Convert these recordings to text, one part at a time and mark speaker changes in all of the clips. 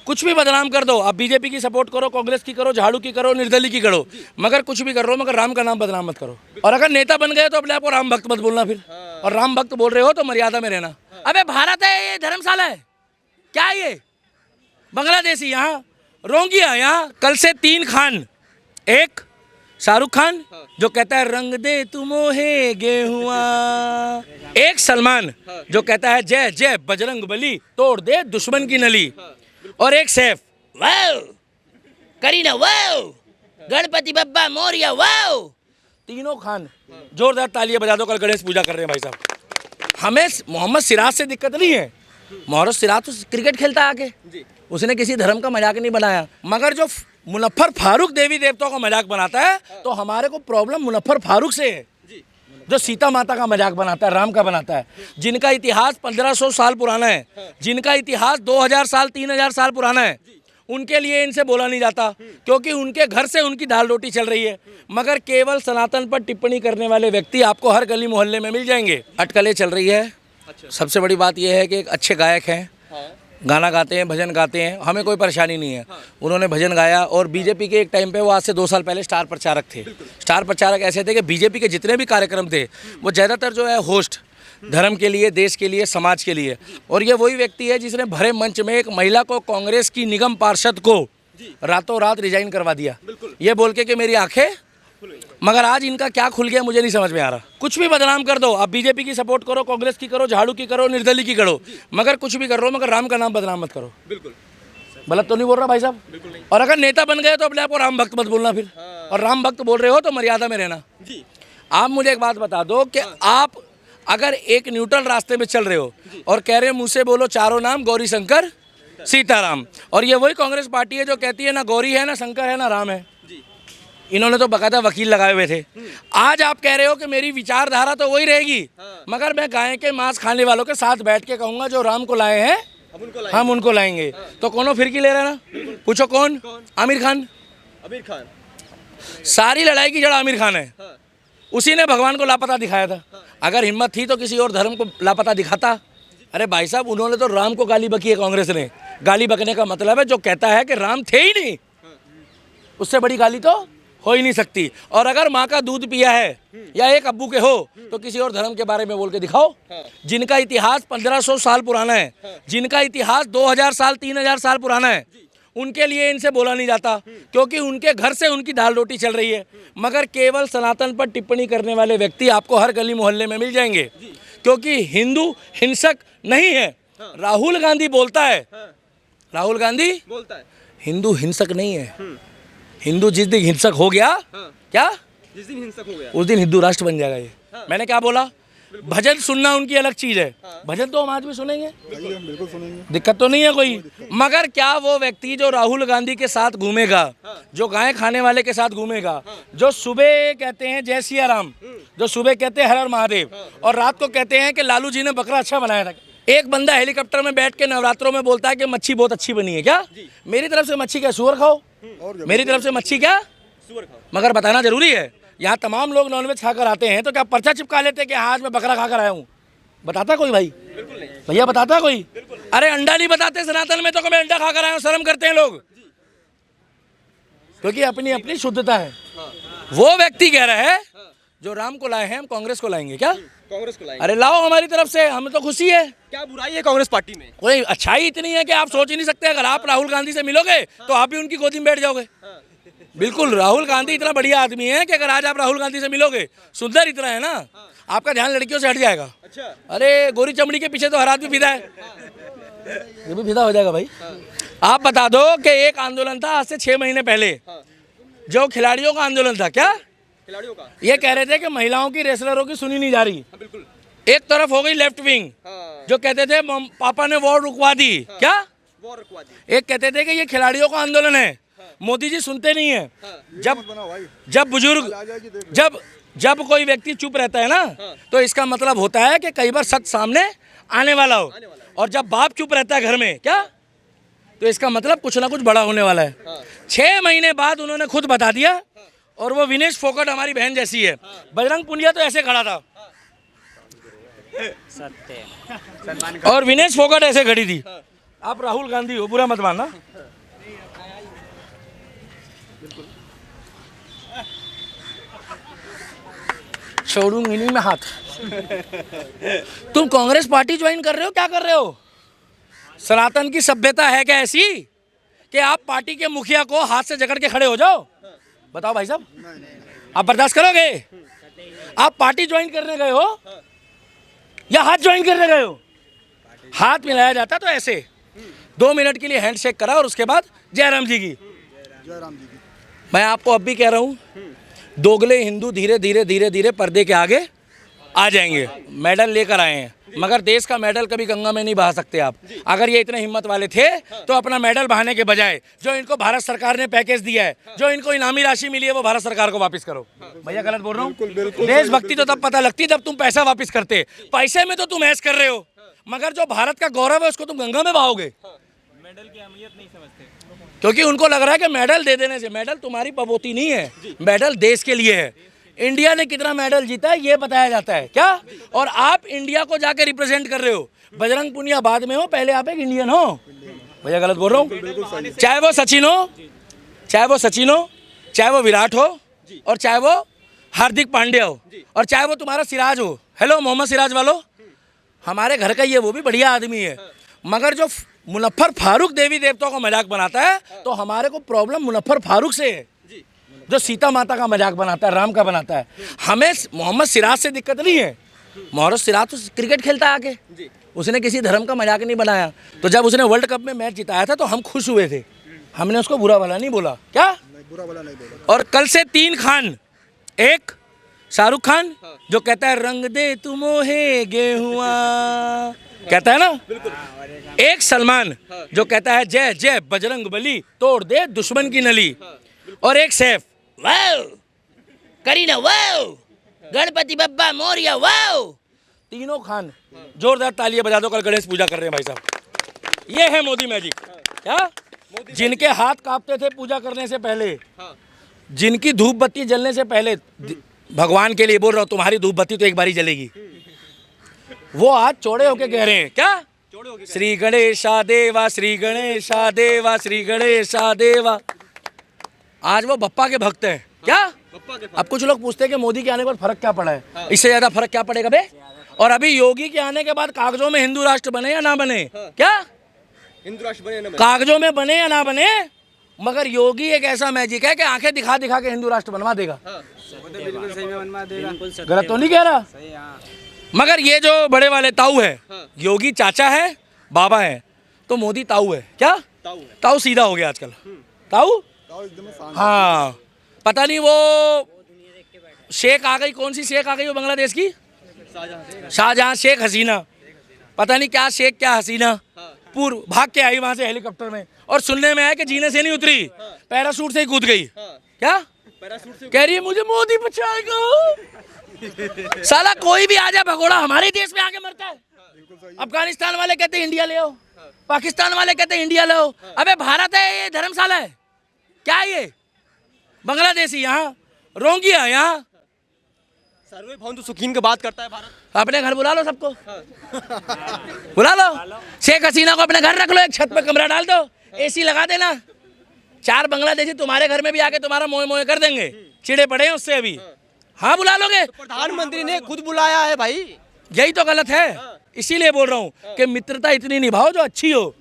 Speaker 1: कुछ भी बदनाम कर दो, आप बीजेपी की सपोर्ट करो, कांग्रेस की करो, झाड़ू की करो, निर्दलीय की करो, मगर कुछ भी कर रहे हो मगर राम का नाम बदनाम मत करो। और अगर नेता बन गए तो अपने आप को राम भक्त मत बोलना फिर। और राम भक्त बोल रहे हो तो मर्यादा में रहना। अबे भारत है ये धर्मशाला है क्या? ये बांग्लादेशी यहाँ रोंगिया, यहाँ कल से 3 खान, एक शाहरुख खान जो कहता है रंग दे तू मोहे गेहुआ, एक सलमान जो कहता है जय जय बजरंग बली तोड़ दे दुश्मन की नली, और एक Saif wow Kareena wow Ganpati Bappa Morya wow. तीनों खान जोरदार तालियां बजा दो, कल गणेश पूजा कर रहे हैं भाई साहब। हमें मोहम्मद सिराज से दिक्कत नहीं है, मोहम्मद सिराज तो क्रिकेट खेलता है आके, उसने किसी धर्म का मजाक नहीं बनाया। मगर जो मुनफ्फर फारूक देवी देवताओं का मजाक बनाता है तो हमारे को प्रॉब्लम मुनफ्फर फारूक से है, जो सीता माता का मजाक बनाता है, राम का बनाता है, जिनका इतिहास 1500 साल पुराना है, जिनका इतिहास 2000 साल 3000 साल पुराना है, उनके लिए इनसे बोला नहीं जाता क्योंकि उनके घर से उनकी दाल रोटी चल रही है। मगर केवल सनातन पर टिप्पणी करने वाले व्यक्ति आपको हर गली मोहल्ले में मिल जाएंगे। अटकलें चल रही है। सबसे बड़ी बात यह है कि एक अच्छे गायक हैं, गाना गाते हैं, भजन गाते हैं, हमें कोई परेशानी नहीं है। उन्होंने भजन गाया और बीजेपी के एक टाइम पे वो आज से 2 साल पहले स्टार प्रचारक थे। स्टार प्रचारक ऐसे थे कि बीजेपी के जितने भी कार्यक्रम थे वो ज़्यादातर जो है होस्ट धर्म के लिए, देश के लिए, समाज के लिए। और ये वही व्यक्ति है जिसने भरे मंच में एक महिला को, कांग्रेस की निगम पार्षद को रातों रात रिजाइन करवा दिया, ये बोल के कि मेरी आंखें। मगर आज इनका क्या खुल गया मुझे नहीं समझ में आ रहा। कुछ भी बदनाम कर दो, आप बीजेपी की सपोर्ट करो, कांग्रेस की करो, झाड़ू की करो, निर्दलीय की करो, मगर कुछ भी कर रहे हो मगर राम का नाम बदनाम मत करो।
Speaker 2: बिल्कुल
Speaker 1: गलत तो नहीं बोल रहा भाई साहब? और अगर नेता बन गए तो अपने आप को राम भक्त मत बोलना फिर। और राम भक्त बोल रहे हो तो मर्यादा में रहना। आप मुझे एक बात बता दो कि आप अगर एक न्यूट्रल रास्ते में चल रहे हो और कह रहे हो मुझसे बोलो चारों नाम गौरी शंकर सीताराम, और ये वही कांग्रेस पार्टी है जो कहती है ना गौरी है, ना शंकर है, ना राम है। इन्होंने तो बकायदा वकील लगाए हुए थे। आज आप कह रहे हो कि मेरी विचारधारा तो वही रहेगी, मगर मैं गाय के मांस खाने वालों के साथ बैठ के कहूँगा जो राम को लाए हैं हम उनको लाएंगे। तो कौनो फिरकी ले रहा ना? पूछो कौन? आमिर खान। सारी लड़ाई की जड़ आमिर खान है। उसी ने भगवान को लापता दिखाया था। अगर हिम्मत थी तो किसी और धर्म को लापता दिखाता। अरे भाई साहब, उन्होंने तो राम को गाली बकी है कांग्रेस ने। गाली बकने का मतलब है जो कहता है कि राम थे ही नहीं, उससे बड़ी गाली तो हो ही नहीं सकती। और अगर माँ का दूध पिया है या एक अब्बू के हो तो किसी और धर्म के बारे में बोल के दिखाओ, जिनका इतिहास 1500 साल पुराना है, जिनका इतिहास 2000 साल 3000 साल पुराना है, उनके लिए इनसे बोला नहीं जाता क्योंकि उनके घर से उनकी दाल रोटी चल रही है। मगर केवल सनातन पर टिप्पणी करने वाले व्यक्ति आपको हर गली मोहल्ले में मिल जाएंगे क्योंकि हिंदू हिंसक नहीं है। राहुल गांधी बोलता है, राहुल गांधी बोलता है हिंदू हिंसक नहीं है। हिंदू जिस दिन हिंसक हो गया, क्या जिस दिन हिंसक हो गया उस दिन हिंदू राष्ट्र बन जाएगा। ये मैंने क्या बोला? भजन सुनना उनकी अलग चीज है, भजन तो हम आज भी सुनेंगे,
Speaker 2: बिल्कुल सुनेंगे,
Speaker 1: दिक्कत तो नहीं है कोई। मगर क्या वो व्यक्ति जो राहुल गांधी के साथ घूमेगा, जो गाय खाने वाले के साथ घूमेगा, जो सुबह कहते हैं जय सिया राम, जो सुबह कहते हैं हर हर महादेव और रात को कहते हैं कि लालू जी ने बकरा अच्छा बनाया था, एक बंदा हेलीकॉप्टर में बैठ के नवरात्रों में बोलता है कि मच्छी बहुत अच्छी बनी है। क्या मेरी तरफ से मच्छी क्या सुअर खाओ? मेरी तरफ से मच्छी क्या सुअर खाओ? मगर बताना जरूरी है। यहाँ तमाम लोग नॉनवेज खाकर आते हैं तो क्या पर्चा चिपका लेते हैं कि आज मैं बकरा खाकर आया हूँ? बताता कोई भाई? भैया बताता कोई? अरे अंडा नहीं बताते सनातन में तो मैं अंडा खाकर आया हूँ, शर्म करते हैं लोग क्योंकि अपनी अपनी शुद्धता है। वो व्यक्ति कह रहा है जो राम को लाए हैं हम कांग्रेस को लाएंगे। क्या
Speaker 2: कांग्रेस को लाएंगे?
Speaker 1: अरे लाओ हमारी तरफ से, हमें तो खुशी है।
Speaker 2: क्या बुराई है कांग्रेस पार्टी में?
Speaker 1: कोई अच्छाई इतनी है कि आप सोच ही नहीं सकते। अगर आप राहुल गांधी से मिलोगे तो आप भी उनकी गोदी में बैठ जाओगे। बिल्कुल, राहुल गांधी इतना बढ़िया आदमी है कि अगर आज आप राहुल गांधी से मिलोगे, सुंदर इतना है ना, आपका ध्यान लड़कियों से हट जाएगा। अच्छा। अरे गोरी चमड़ी के पीछे तो हर आदमी फिदा है, ये भी फिदा हो जाएगा भाई। आप बता दो कि एक आंदोलन था आज से 6 महीने पहले, जो खिलाड़ियों का आंदोलन था। क्या खिलाड़ियों का? ये कह रहे थे कि महिलाओं की, रेसलरों की सुनी नहीं जा रही। बिल्कुल। एक तरफ हो गई लेफ्ट विंग जो कहते थे पापा ने वॉर रुकवा दी। क्या वॉर रुकवा दी? एक कहते थे कि ये खिलाड़ियों का आंदोलन है, मोदी जी सुनते नहीं है। जब बुजुर्ग जब कोई व्यक्ति चुप रहता है ना तो इसका मतलब होता है कि कई बार सच सामने आने वाला हो, और जब बाप चुप रहता है घर में, क्या तो इसका मतलब कुछ ना कुछ बड़ा होने वाला है। 6 महीने बाद उन्होंने खुद बता दिया। और वो विनेश फोगाट हमारी बहन जैसी है। बजरंग पुनिया तो ऐसे खड़ा था और विनेश फोगाट ऐसे खड़ी थी। आप राहुल गांधी हो, बुरा मत मानना। छोड़ूंगी नहीं मैं हाथ। तुम कांग्रेस पार्टी ज्वाइन कर रहे हो, क्या कर रहे हो? सनातन की सभ्यता है क्या ऐसी कि आप पार्टी के मुखिया को हाथ से जकड़ के खड़े हो जाओ? बताओ भाई साहब, आप बर्दाश्त करोगे? आप पार्टी ज्वाइन करने गए हो या हाथ ज्वाइन करने गए हो? हाथ मिलाया जाता तो ऐसे 2 मिनट के लिए हैंडशेक करा और उसके बाद जयराम जी की। मैं आपको अब भी कह रहा हूँ, दोगले हिंदू धीरे धीरे धीरे धीरे पर्दे के आगे आ जाएंगे। मेडल लेकर आए हैं, मगर देश का मेडल कभी गंगा में नहीं बहा सकते आप। अगर ये इतने हिम्मत वाले थे तो अपना मेडल बहाने के बजाय जो इनको भारत सरकार ने पैकेज दिया है, जो इनको इनामी राशि मिली है, वो भारत सरकार को वापस करो। भैया गलत बोल रहा हूँ? देशभक्ति तो तब पता लगती जब तुम पैसा वापस करते। पैसे में तो तुम ऐश कर रहे हो, मगर जो भारत का गौरव है उसको तुम गंगा में बहाओगे।
Speaker 2: मेडल की अहमियत नहीं समझते
Speaker 1: क्योंकि उनको लग रहा है कि मेडल दे देने से, मेडल तुम्हारी पबोती नहीं है, मेडल देश के लिए है। इंडिया ने कितना मेडल जीता है ये बताया जाता है क्या? और आप इंडिया को जाके रिप्रेजेंट कर रहे हो। बजरंग पुनिया बाद में हो, पहले आप एक इंडियन हो। भैया गलत बोल रहा हूँ? चाहे वो सचिन हो, चाहे वो विराट हो, और चाहे वो हार्दिक पांड्या हो, और चाहे वो तुम्हारा सिराज हो। हेलो मोहम्मद सिराज वालों, हमारे घर का ये वो भी बढ़िया आदमी है, मगर जो मुनफ्फर फारूक देवी देवताओं का मजाक बनाता है तो हमारे को प्रॉब्लम मुनफ्फर फारूक से है, जो सीता माता का मजाक बनाता है, राम का बनाता है। हमें मोहम्मद सिराज से दिक्कत नहीं है। मोहम्मद सिराज तो क्रिकेट खेलता है आके, उसने किसी धर्म का मजाक नहीं बनाया। तो जब उसने वर्ल्ड कप में मैच जिताया था तो हम खुश हुए थे, हमने उसको बुरा भला नहीं बोला। क्या
Speaker 2: बुरा भला नहीं बोला।
Speaker 1: और कल से 3 खान, एक शाहरुख खान जो कहता है रंग दे तू मोहे गेहुआ, कहता है ना, एक सलमान जो कहता है जय जय बजरंग बली तोड़ दे दुश्मन की नली, और एक Saif wow Kareena wow Ganpati Bappa Morya wow. तीनों खान जोरदार तालियां बजा दो, कल गणेश पूजा कर रहे हैं भाई साहब। ये है मोदी मैजिक। क्या? जिनके हाथ कांपते थे पूजा करने से पहले, जिनकी धूप बत्ती जलने से पहले, भगवान के लिए बोल रहा हूँ, तुम्हारी धूप बत्ती तो एक बारी जलेगी, वो आज चौड़े होके कह रहे हैं क्या? श्री गणेशा देवा, श्री गणेशा देवा, श्री गणेशा देवा। आज वो बप्पा के भक्त हैं। क्या? अब कुछ लोग पूछते हैं कि मोदी के आने के बाद फर्क क्या पड़ा है? इससे ज्यादा फर्क क्या पड़ेगा बे? और अभी योगी के आने के बाद कागजों में हिंदू राष्ट्र बने या ना बने? क्या
Speaker 2: हिंदू राष्ट्र बने ना बने?
Speaker 1: कागजों में बने या ना बने, मगर योगी एक ऐसा मैजिक है कि आंखें दिखा दिखा के हिंदू राष्ट्र बनवा देगा।
Speaker 3: बिल्कुल सही में बनवा देगा।
Speaker 1: गलत तो नहीं कह रहा?
Speaker 3: सही, हाँ।
Speaker 1: मगर ये जो बड़े वाले ताऊ है, योगी चाचा है, बाबा है, तो मोदी ताऊ है। क्या? ताऊ सीधा हो गया आजकल। ताऊ, हाँ, पता नहीं वो शेख आ गई, कौन सी शेख आ गई वो बांग्लादेश की? शाहजहां शेख हसीना, पता नहीं क्या शेख क्या हसीना, पूर्व भाग के आई वहां से हेलीकॉप्टर में, और सुनने में आया कि जीने से नहीं उतरी, पैराशूट से ही कूद गई। क्या? कह रही है मुझे मोदी बचाएगा। साला कोई भी आ जाए भगोड़ा हमारे देश में आके मरता है। अफगानिस्तान वाले कहते हैं इंडिया ले आओ, पाकिस्तान वाले कहते हैं इंडिया ले आओ। अबे भारत है ये धर्मशाला है क्या? ये बांग्लादेशी यहाँ, रोंगिया यहाँ।
Speaker 2: सर्वे भवन्तु सुखीन की बात करता है भारत।
Speaker 1: अपने घर बुला लो सबको, बुला लो। शेख हसीना को अपने घर रख लो, एक छत पे कमरा डाल दो, एसी लगा देना, 4 बांग्लादेशी तुम्हारे घर में भी आके तुम्हारा मोए मोए कर देंगे, चिड़े पड़े हैं उससे अभी। हाँ बुला लोगे?
Speaker 2: प्रधानमंत्री ने खुद बुलाया है भाई।
Speaker 1: यही तो गलत है, इसीलिए बोल रहा हूँ कि मित्रता इतनी निभाओ जो अच्छी हो।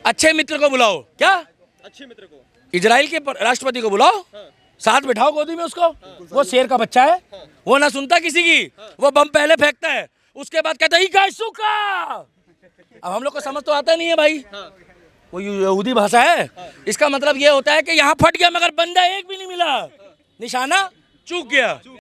Speaker 1: अच्छे मित्र को बुलाओ। क्या?
Speaker 2: अच्छे मित्र को।
Speaker 1: इजराइल के राष्ट्रपति को बुलाओ, साथ बिठाओ गोदी में उसको। वो शेर का बच्चा है, वो ना सुनता किसी की, वो बम पहले फेंकता है, उसके बाद कहता है सूखा। अब हम लोग को समझ तो आता नहीं है भाई, वो यहूदी भाषा है। इसका मतलब ये होता है कि यहाँ फट गया मगर बंदा एक भी नहीं मिला, निशाना चूक गया।